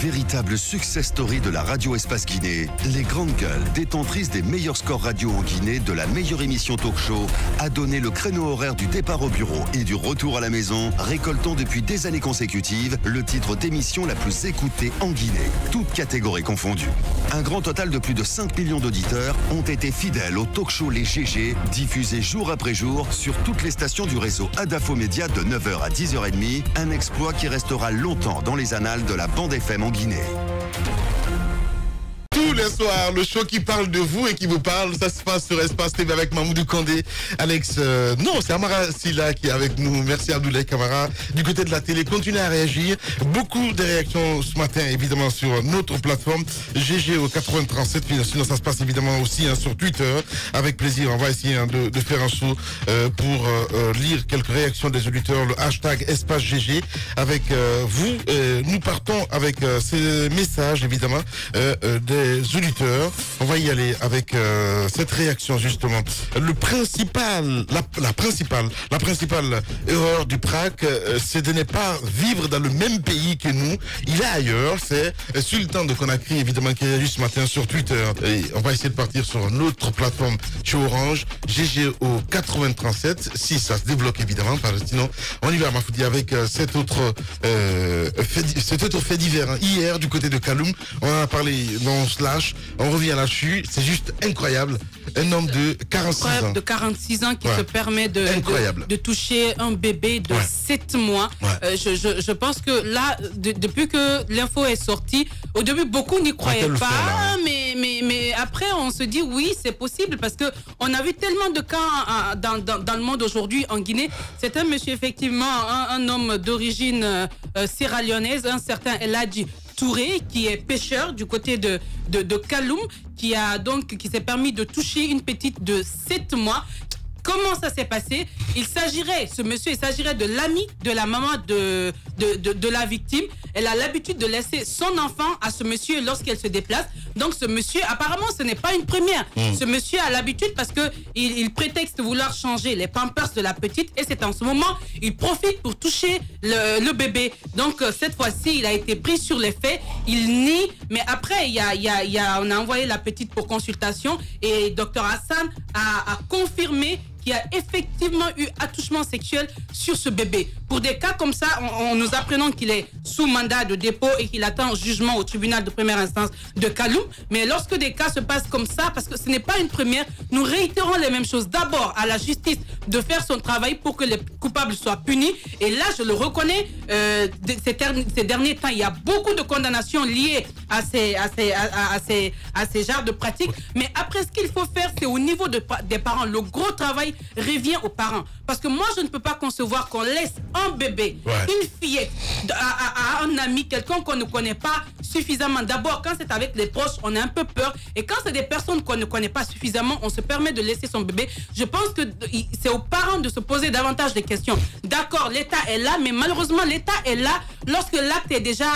Véritable success story de la radio Espace Guinée, les grandes gueules, détentrices des meilleurs scores radio en Guinée, de la meilleure émission talk show, a donné le créneau horaire du départ au bureau et du retour à la maison, récoltant depuis des années consécutives le titre d'émission la plus écoutée en Guinée, toutes catégories confondues. Un grand total de plus de 5 millions d'auditeurs ont été fidèles au talk show Les GG, diffusé jour après jour sur toutes les stations du réseau Adafo Média de 9h à 10h30, un exploit qui restera longtemps dans les annales de la bande FM en Guinée. Tous les soirs, le show qui parle de vous et qui vous parle, ça se passe sur Espace TV avec Mamoudou Kandé, Alex, non, c'est Amara Silla qui est avec nous. Merci Abdoulaye Camara. Du côté de la télé, continuez à réagir. Beaucoup de réactions ce matin, évidemment, sur notre plateforme GG au 8037. Sinon, ça se passe évidemment aussi sur Twitter. Avec plaisir, on va essayer de faire un saut pour lire quelques réactions des auditeurs. Le hashtag Espace GG avec vous. Nous partons avec ces messages, évidemment, des auditeurs. On va y aller avec cette réaction justement. La principale erreur du PRAC, c'est de ne pas vivre dans le même pays que nous. Il est ailleurs. C'est Sultan de Conakry évidemment qui réagit ce matin sur Twitter. Et on va essayer de partir sur notre plateforme chez Orange, GG au 8037. Si ça se débloque évidemment, sinon on y va Mafoudi avec cet autre fait divers. Hier du côté de Kaloum, on en a parlé dans Slash, on revient là-dessus, c'est juste incroyable. Un homme de 46 ans. De 46 ans qui se permet de toucher un bébé de 7 mois. Je pense que là, depuis que l'info est sortie, au début, beaucoup n'y croyaient pas, mais après, on se dit oui, c'est possible parce que on a vu tellement de cas dans le monde aujourd'hui en Guinée. C'est un monsieur, effectivement, un homme d'origine sierra-léonaise, un certain Eladji Touré, qui est pêcheur du côté de Kaloum, qui s'est permis de toucher une petite de 7 mois. Comment ça s'est passé? Il s'agirait de l'ami de la maman de la victime. Elle a l'habitude de laisser son enfant à ce monsieur lorsqu'elle se déplace. Donc ce monsieur, apparemment, ce n'est pas une première. Ce monsieur a l'habitude parce que il prétexte vouloir changer les pampers de la petite et c'est en ce moment, il profite pour toucher le bébé. Donc cette fois-ci, il a été pris sur les faits. Il nie, mais après, on a envoyé la petite pour consultation et Dr Hassan a confirmé qu'il y a effectivement eu attouchement sexuel sur ce bébé. Pour des cas comme ça, on nous apprenons qu'il est sous mandat de dépôt et qu'il attend jugement au tribunal de première instance de Kaloum. Mais lorsque des cas se passent comme ça, parce que ce n'est pas une première, nous réitérons les mêmes choses. D'abord, à la justice de faire son travail pour que les coupables soient punis. Et là, je le reconnais, ces derniers temps, il y a beaucoup de condamnations liées à ces genres de pratiques. Mais après, ce qu'il faut faire, c'est au niveau des parents. Le gros travail revient aux parents. Parce que moi, je ne peux pas concevoir qu'on laisse un bébé, une fillette, à un ami, quelqu'un qu'on ne connaît pas suffisamment. D'abord, quand c'est avec les proches, on a un peu peur. Et quand c'est des personnes qu'on ne connaît pas suffisamment, on se permet de laisser son bébé. Je pense que c'est aux parents de se poser davantage de questions. D'accord, l'État est là, mais malheureusement, l'État est là lorsque l'acte est déjà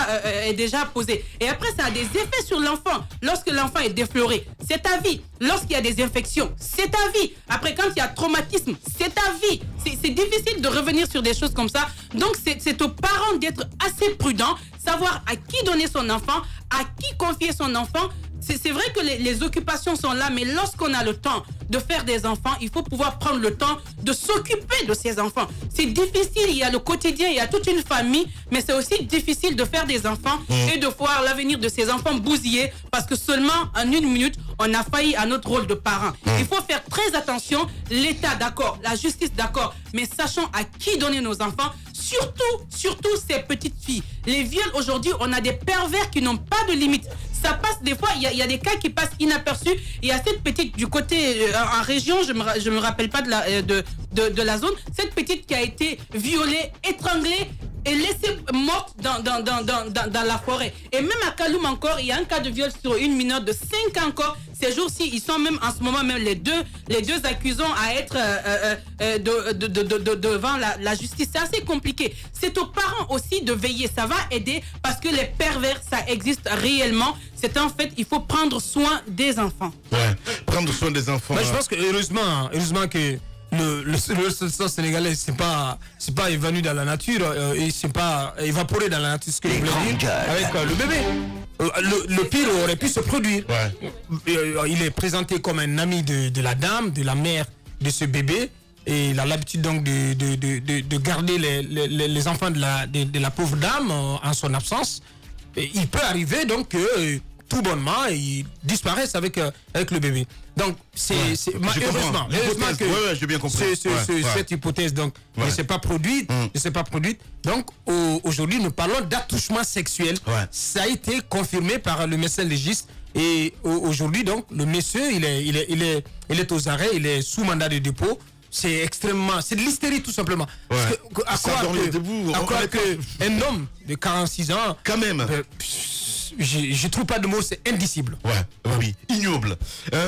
posé. Et après, ça a des effets sur l'enfant. Lorsque l'enfant est défloré, c'est à vie. Lorsqu'il y a des infections, c'est à vie. Après, quand il y a traumatisme, c'est à vie. C'est difficile de revenir sur des choses comme ça. Donc, c'est aux parents d'être assez prudents, savoir à qui donner son enfant, à qui confier son enfant. C'est vrai que les occupations sont là, mais lorsqu'on a le temps de faire des enfants, il faut pouvoir prendre le temps de s'occuper de ses enfants. C'est difficile, il y a le quotidien, il y a toute une famille, mais c'est aussi difficile de faire des enfants et de voir l'avenir de ses enfants bousillé parce que seulement en une minute, on a failli à notre rôle de parent. Il faut faire très attention, l'État d'accord, la justice d'accord, mais sachons à qui donner nos enfants, surtout ces petites filles. Les viols aujourd'hui, on a des pervers qui n'ont pas de limite. Ça passe des fois, il y a des cas qui passent inaperçus. Il y a cette petite du côté en région, je me rappelle pas de la zone, cette petite qui a été violée, étranglée et laissée morte dans la forêt. Et même à Kaloum encore, il y a un cas de viol sur une mineure de 5 ans encore. Ces jours-ci, ils sont même en ce moment même les deux accusants à être devant la justice. C'est assez compliqué. C'est aux parents aussi de veiller. Ça va aider parce que les pervers, ça existe réellement. C'est en fait, il faut prendre soin des enfants. Ouais, prendre soin des enfants. Moi, je pense que heureusement que le sol sénégalais, c'est pas évanoui dans la nature et c'est pas évaporé dans la nature, ce que je voulais dire avec le bébé. Le pire aurait pu se produire. Il est présenté comme un ami de la dame, de la mère de ce bébé, et il a l'habitude donc de garder les enfants de la pauvre dame en son absence. Et il peut arriver donc que tout bonnement il disparaisse avec le bébé. Donc heureusement que j'ai bien compris. Cette hypothèse donc ne s'est pas produite. Donc aujourd'hui nous parlons d'attouchement sexuel. Ça a été confirmé par le médecin légiste et aujourd'hui donc le monsieur il est aux arrêts, il est sous mandat de dépôt. C'est de l'hystérie tout simplement. À croire qu'un homme de 46 ans quand même. Je trouve pas de mots, c'est indicible. Oui, ignoble.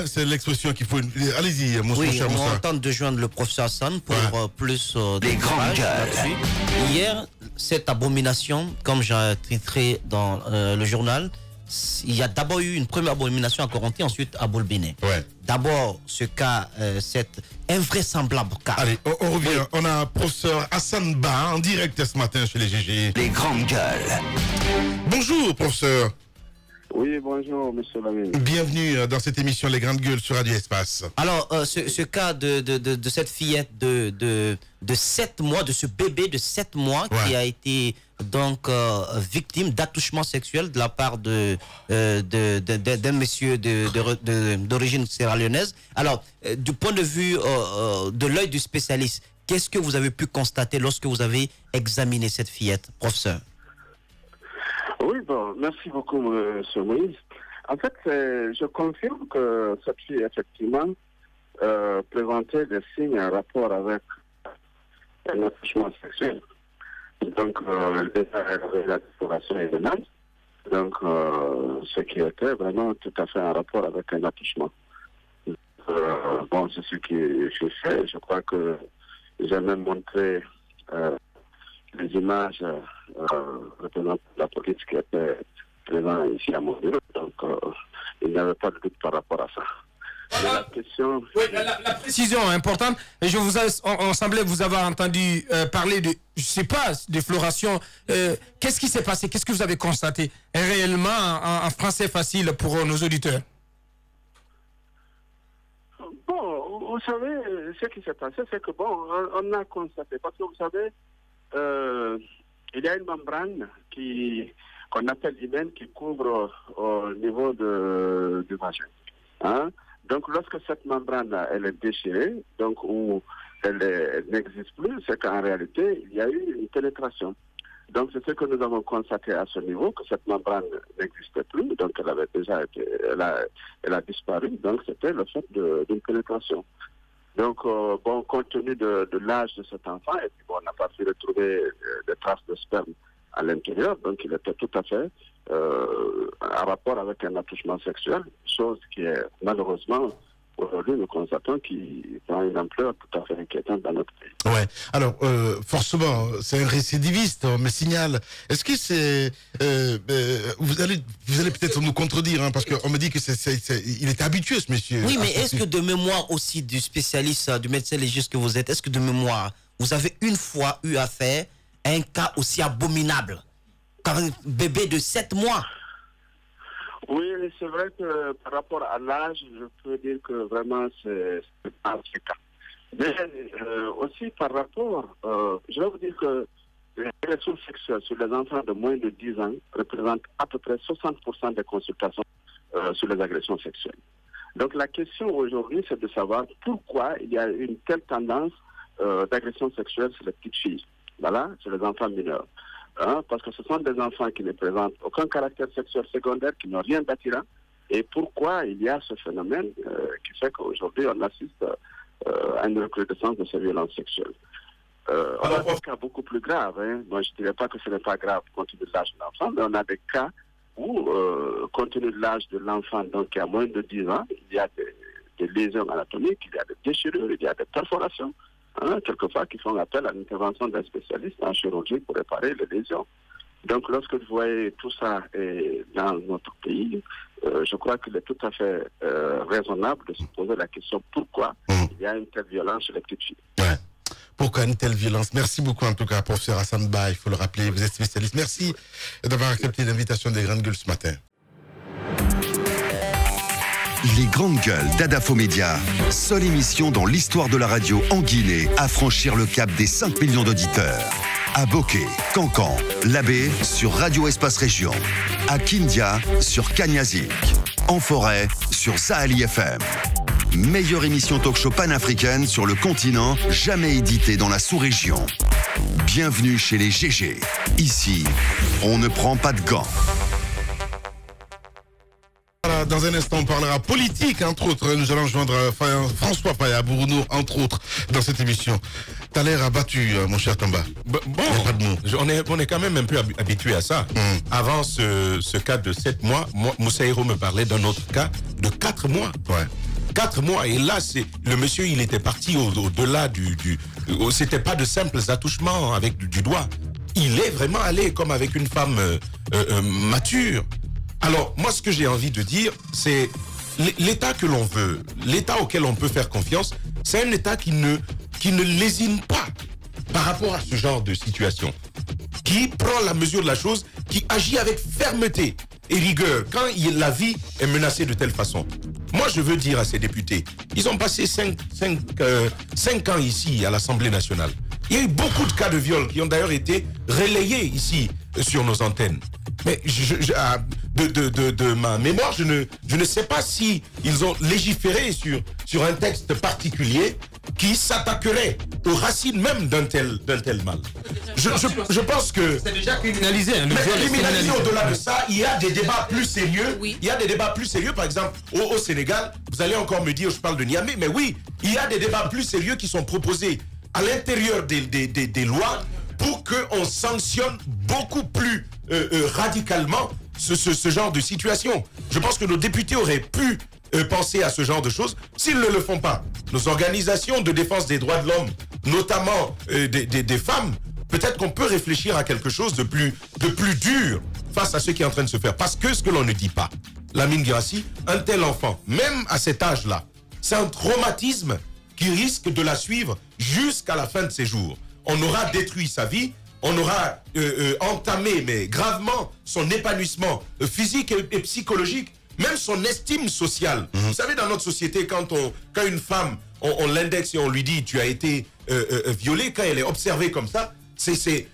C'est l'expression qu'il faut. Allez-y, mon cher Moussa. On tente de joindre le professeur Hassan pour plus de grandes là-dessus. Hier, cette abomination, comme j'ai titré dans le journal, il y a d'abord eu une première abomination à Coronti, ensuite à Boulbiné. D'abord, ce cas, cet invraisemblable cas. Allez, on revient. On a professeur Hassan Ba en direct ce matin chez les GG. Les grandes gueules. Bonjour, professeur. Oui, bonjour, monsieur Lamine. Bienvenue dans cette émission Les Grandes Gueules sur Radio Espace. Alors, ce cas de cette fillette de 7 mois, de ce bébé de 7 mois qui a été donc victime d'attouchement sexuel de la part d'un monsieur d'origine sierra-léonaise. Alors, du point de vue de l'œil du spécialiste, qu'est-ce que vous avez pu constater lorsque vous avez examiné cette fillette, professeur? Oui, bon, merci beaucoup, monsieur Moïse. En fait, je confirme que cette fille, effectivement, présentait des signes en rapport avec un attouchement sexuel. Donc, déjà, elle avait la décoration événementielle. Donc, ce qui était vraiment tout à fait en rapport avec un attouchement. Bon, c'est ce que j'ai fait. Je crois que j'ai même montré les images représentant la police qui était présente ici à mon bureau. Donc, il n'y avait pas de doute par rapport à ça. La question... la précision importante. Et on semblait vous avoir entendu parler de, je sais pas, de floration. Qu'est-ce qui s'est passé? Qu'est-ce que vous avez constaté réellement en français facile pour nos auditeurs? Bon, vous savez, ce qui s'est passé, c'est que bon, on a constaté, parce que vous savez, il y a une membrane qu'on appelle hymen qui couvre au niveau du vagin. Hein? Donc, lorsque cette membrane elle est déchirée, donc où elle n'existe plus, c'est qu'en réalité, il y a eu une pénétration. Donc, c'est ce que nous avons constaté à ce niveau, que cette membrane n'existait plus, donc elle avait déjà été, elle a disparu, donc c'était le fait d'une pénétration. Donc, bon, compte tenu de l'âge de cet enfant, et puis bon, on n'a pas pu retrouver des traces de sperme à l'intérieur, donc il était tout à fait en rapport avec un attouchement sexuel, chose qui est malheureusement, aujourd'hui, nous constatons qu'il prend une ampleur tout à fait inquiétante dans notre pays. Ouais. Alors, forcément, c'est un récidiviste, on me signale. Est-ce que c'est... vous allez peut-être nous contredire, hein, parce qu'on me dit que il est habitué, ce monsieur. Oui, mais est-ce que de mémoire aussi du spécialiste, du médecin légiste que vous êtes, est-ce que de mémoire, vous avez une fois eu affaire à un cas aussi abominable qu'un bébé de 7 mois? Oui, c'est vrai que par rapport à l'âge, je peux dire que vraiment c'est pas ce cas. Mais aussi par rapport, je vais vous dire que les agressions sexuelles sur les enfants de moins de 10 ans représentent à peu près 60% des consultations sur les agressions sexuelles. Donc la question aujourd'hui, c'est de savoir pourquoi il y a une telle tendance d'agression sexuelle sur les petites filles, voilà, sur les enfants mineurs. Hein, parce que ce sont des enfants qui ne présentent aucun caractère sexuel secondaire, qui n'ont rien d'attirant. Et pourquoi il y a ce phénomène qui fait qu'aujourd'hui on assiste à une recrudescence de ces violences sexuelles. On a des cas beaucoup plus graves. Hein. Moi, je ne dirais pas que ce n'est pas grave compte tenu de l'âge de l'enfant, mais on a des cas où, compte tenu de l'âge de l'enfant, donc qui a moins de 10 ans, il y a des lésions anatomiques, il y a des déchirures, il y a des perforations. Hein, quelquefois qui font appel à l'intervention d'un spécialiste en chirurgie pour réparer les lésions. Donc lorsque vous voyez tout ça dans notre pays, je crois qu'il est tout à fait raisonnable de se poser la question pourquoi il y y a une telle violence sur les petites filles. Ouais. Pourquoi une telle violence? Merci beaucoup en tout cas, professeur Hassan Ba, il faut le rappeler, vous êtes spécialiste. Merci d'avoir accepté l'invitation des Grandes Gueules ce matin. Les Grandes Gueules d'Adafo Média, seule émission dans l'histoire de la radio en Guinée à franchir le cap des 5 millions d'auditeurs. À Bokeh, Cancan, Labé sur Radio Espace Région. À Kindia sur Kanyazik. En forêt sur Sahali FM. Meilleure émission talk-show panafricaine sur le continent, jamais éditée dans la sous-région. Bienvenue chez les GG. Ici, on ne prend pas de gants. Dans un instant, on parlera politique, entre autres. Nous allons joindre François Paya Bourounou, entre autres, dans cette émission. T'as l'air abattu, mon cher Tamba. Bon, on est quand même un peu habitué à ça. Avant ce cas de 7 mois, Moussa Hiro me parlait d'un autre cas de 4 mois. Ouais. 4 mois, et là, le monsieur, il était parti au-delà c'était pas de simples attouchements avec du doigt. Il est vraiment allé comme avec une femme mature. Alors, moi, ce que j'ai envie de dire, c'est l'État que l'on veut, l'État auquel on peut faire confiance, c'est un État qui ne lésine pas par rapport à ce genre de situation, qui prend la mesure de la chose, qui agit avec fermeté et rigueur quand la vie est menacée de telle façon. Moi, je veux dire à ces députés, ils ont passé 5 ans ici à l'Assemblée nationale. Il y a eu beaucoup de cas de viol qui ont d'ailleurs été relayés ici sur nos antennes. Mais de ma mémoire, je ne sais pas si ils ont légiféré sur un texte particulier qui s'attaquerait aux racines même d'un tel mal. Je pense que c'est déjà criminalisé. Mais criminalisé au-delà de ça, il y a des débats plus sérieux. Oui. Il y a des débats plus sérieux. Par exemple, au Sénégal, vous allez encore me dire, je parle de Niamey, mais oui, il y a des débats plus sérieux qui sont proposés à l'intérieur des lois pour qu'on sanctionne beaucoup plus radicalement ce genre de situation. Je pense que nos députés auraient pu penser à ce genre de choses s'ils ne le font pas. Nos organisations de défense des droits de l'homme, notamment des femmes, peut-être qu'on peut réfléchir à quelque chose de plus dur face à ce qui est en train de se faire. Parce que ce que l'on ne dit pas, Lamine Guirassy, un tel enfant, même à cet âge-là, c'est un traumatisme qui risque de la suivre jusqu'à la fin de ses jours. On aura détruit sa vie, on aura entamé, mais gravement, son épanouissement physique et psychologique, même son estime sociale. Vous savez, dans notre société, quand une femme, on l'indexe et on lui dit « tu as été violée », quand elle est observée comme ça, c'est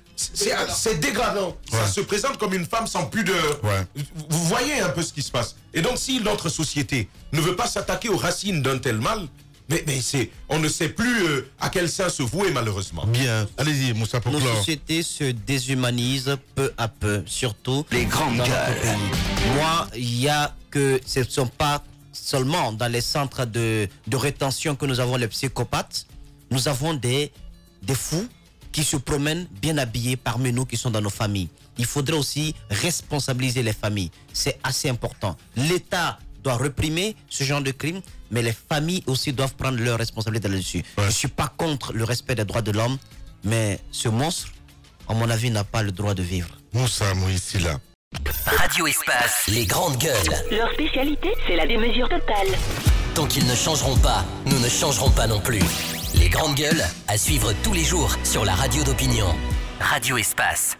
dégradant. Ouais. Ça se présente comme une femme sans pudeur. Ouais. Vous voyez un peu ce qui se passe. Et donc, si notre société ne veut pas s'attaquer aux racines d'un tel mal, mais on ne sait plus à quel sein se vouer, malheureusement. Bien. Allez-y, Moussa, pour clore. Nos sociétés se déshumanisent peu à peu, surtout les grandes gueules. Moi, il y a que ce ne sont pas seulement dans les centres de rétention que nous avons les psychopathes. Nous avons des fous qui se promènent bien habillés parmi nous qui sont dans nos familles. Il faudrait aussi responsabiliser les familles. C'est assez important. L'État doit réprimer ce genre de crime, mais les familles aussi doivent prendre leur responsabilité là-dessus. Ouais. Je ne suis pas contre le respect des droits de l'homme, mais ce monstre, à mon avis, n'a pas le droit de vivre. Moussa Moïsila. Radio Espace, les grandes gueules. Leur spécialité, c'est la démesure totale. Tant qu'ils ne changeront pas, nous ne changerons pas non plus. Les grandes gueules, à suivre tous les jours sur la radio d'opinion. Radio Espace.